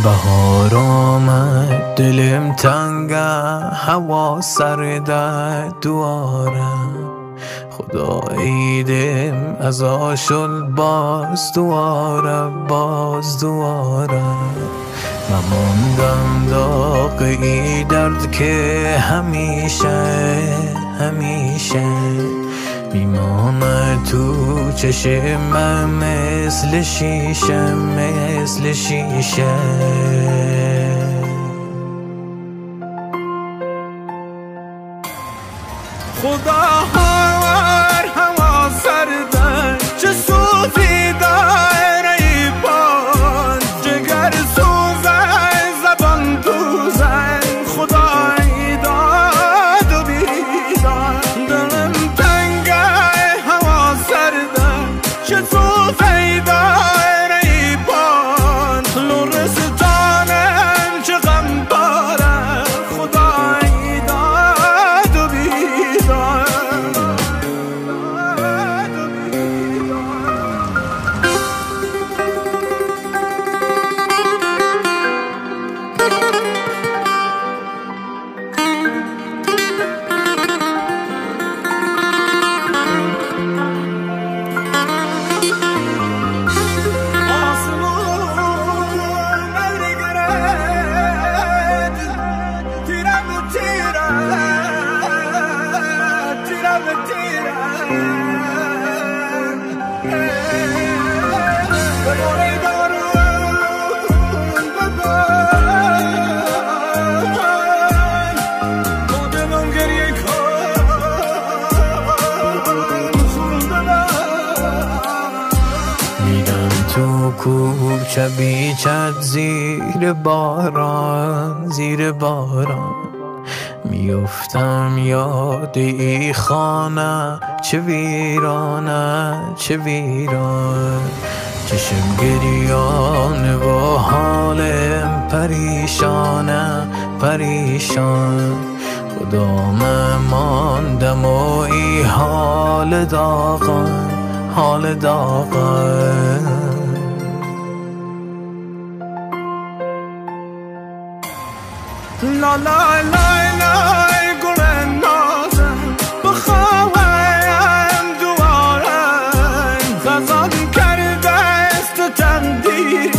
بهار آمد دلم تنگه، هوا سرده دوارم، خدا عیدم از آشل باز دوارم مماندم داغ ای درد که همیشه میمانه تو چشم من مثل شیشه خدا هوا سرده چه سوزی داره ای بان، جگر سوزه زبان دوزه، خدا ای داد و بیداد. دلم تنگه هوا سرده چه سوزی داره ای بان، لرستانم چه غم باره، خدا ای داد و بیداد. تو کوچه بیچت زیر باران میفتم یاد ای خانه چه ویران چشم گریان و حالم پریشان خدا من ماندم و ای حال داغان لا لا لا لا گل نازم بخواهم دوارم، خزان کرده است تندی